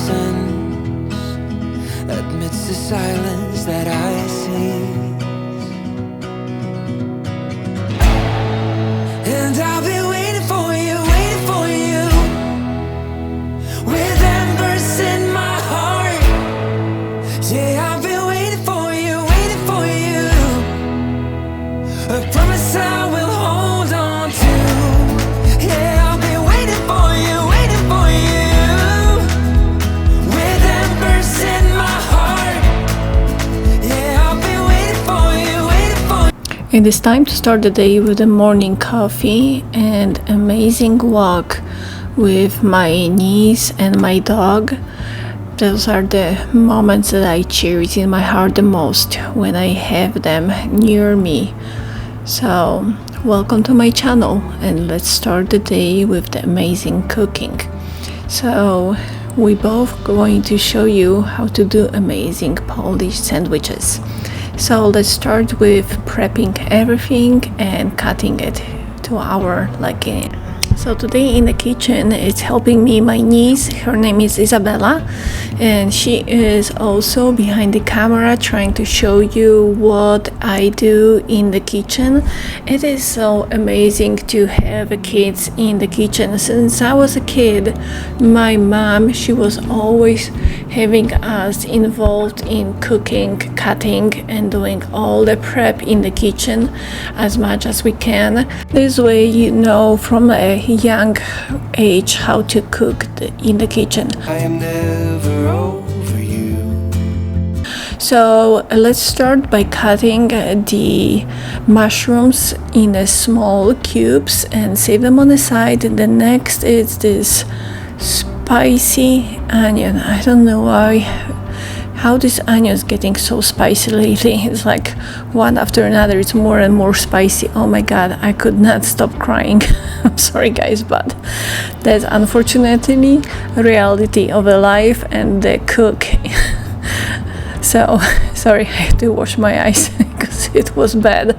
sense amidst the silence that I see. And I'll be waiting for you, with embers in my heart. Yeah, I've been waiting for you, a promise I will hold on to. Yeah, I'll be waiting for you, with embers in my heart. Yeah, I'll be waiting for you. It is time to start the day with a morning coffee and amazing walk with my niece and my dog. Those are the moments that I cherish in my heart the most, when I have them near me. So, welcome to my channel, and let's start the day with the amazing cooking. So, we both going to show you how to do amazing Polish sandwiches. So let's start with prepping everything and cutting it to our liking. So today in the kitchen it's helping me my niece. Her name is Isabella, and she is also behind the camera trying to show you what I do in the kitchen. It is so amazing to have kids in the kitchen. Since I was a kid, my mom, she was always having us involved in cooking, cutting, and doing all the prep in the kitchen as much as we can. This way you know from a young age how to cook in the kitchen. I am never over you. So let's start by cutting the mushrooms in a small cubes and save them on the side. The next is this spicy onion. I don't know how this onion is getting so spicy lately. It's like one after another, it's more and more spicy. Oh my god, I could not stop crying. I'm sorry guys, but that's unfortunately reality of a life and the cook. So sorry, I have to wash my eyes because it was bad.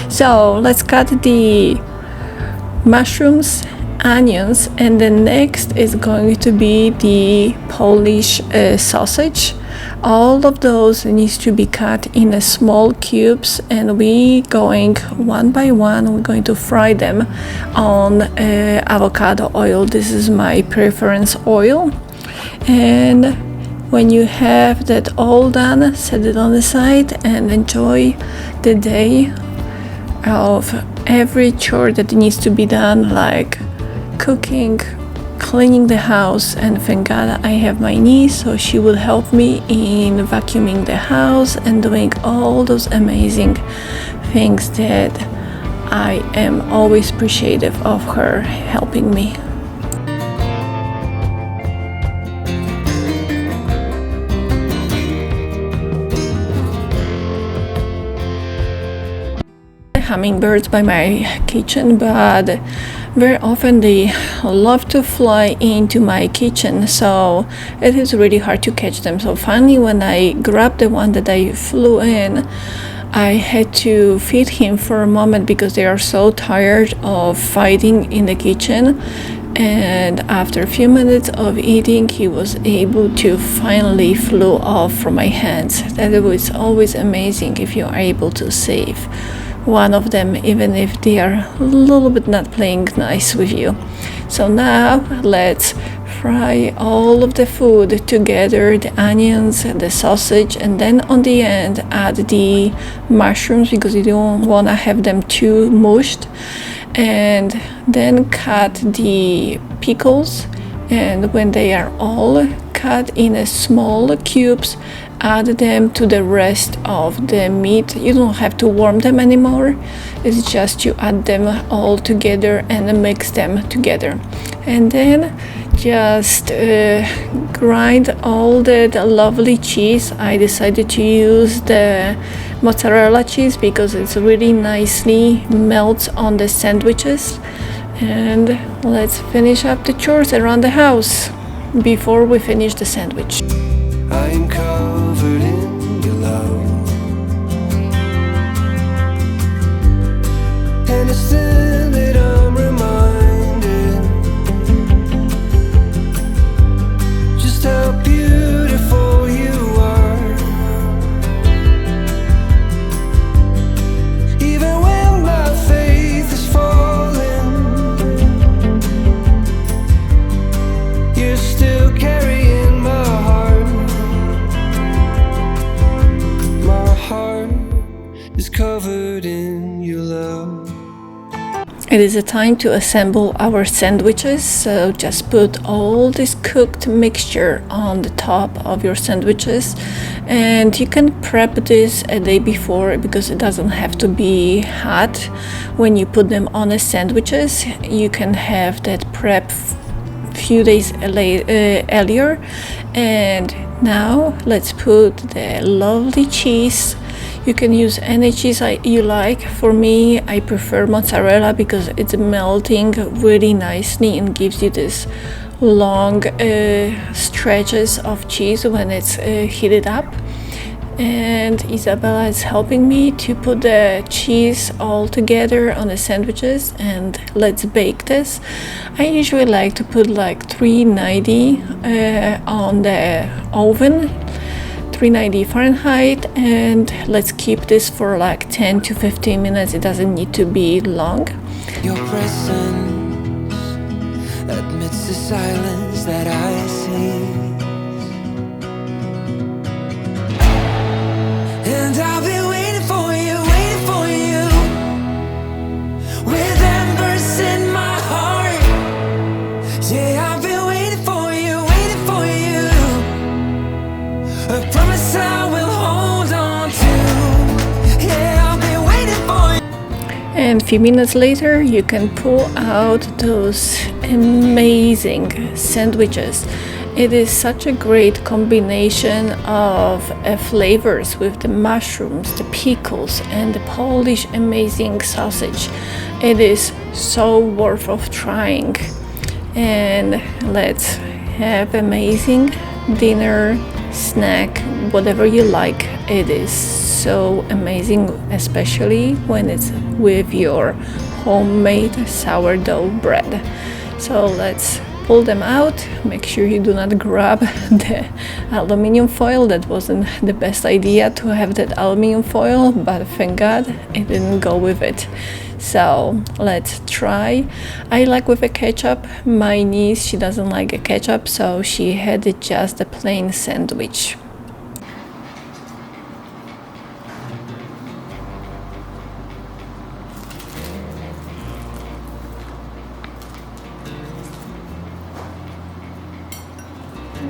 So let's cut the mushrooms, onions, and the next is going to be the Polish sausage. All of those needs to be cut in a small cubes, and we going one by one. We're going to fry them on avocado oil. This is my preference oil. And when you have that all done, set it on the side and enjoy the day of every chore that needs to be done, like cooking, cleaning the house. And thank God I have my niece, so she will help me in vacuuming the house and doing all those amazing things that I am always appreciative of her helping me. Hummingbirds by my kitchen, but very often they love to fly into my kitchen, so it is really hard to catch them. So finally, when I grabbed the one that I flew in, I had to feed him for a moment because they are so tired of fighting in the kitchen. And after a few minutes of eating, he was able to finally flew off from my hands. That was always amazing if you are able to save one of them, even if they are a little bit not playing nice with you. So now let's fry all of the food together, the onions, the sausage, and then on the end add the mushrooms because you don't want to have them too mushed. And then cut the pickles, and when they are all cut in a small cubes, add them to the rest of the meat. You don't have to warm them anymore. It's just you add them all together and mix them together. And then just grind all the lovely cheese. I decided to use the mozzarella cheese because it's really nicely melts on the sandwiches. And let's finish up the chores around the house before we finish the sandwich. I am covered in your love, and it's then that I'm reminded just how still carrying my heart. My heart is covered in your love. It is a time to assemble our sandwiches, so just put all this cooked mixture on the top of your sandwiches, and you can prep this a day before because it doesn't have to be hot. When you put them on the sandwiches, you can have that prep few days earlier. And now let's put the lovely cheese. You can use any cheese you like. For me, I prefer mozzarella because it's melting really nicely and gives you this long stretches of cheese when it's heated up. And Isabella is helping me to put the cheese all together on the sandwiches, and let's bake this. I usually like to put like 390 on the oven, 390 Fahrenheit, and let's keep this for like 10 to 15 minutes. It doesn't need to be long. Your presence amidst the silence that I see. And I'll be waiting for you, with embers in my heart. Yeah, I've been waiting for you, a promise I will hold on to. Yeah, I've been waiting for you. And a few minutes later, you can pull out those amazing sandwiches. It is such a great combination of flavors with the mushrooms, the pickles, and the Polish amazing sausage. It is so worth of trying. And let's have amazing dinner, snack, whatever you like. It is so amazing, especially when it's with your homemade sourdough bread. So let's pull them out. Make sure you do not grab the aluminum foil. That wasn't the best idea to have that aluminum foil, but thank God it didn't go with it. So let's try. I like with a ketchup. My niece, she doesn't like a ketchup, so she had just a plain sandwich.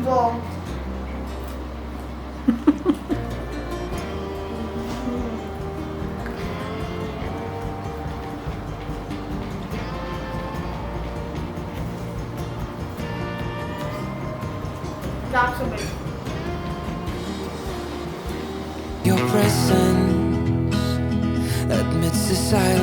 Bo. Zawsze być. Your presence amidst the silence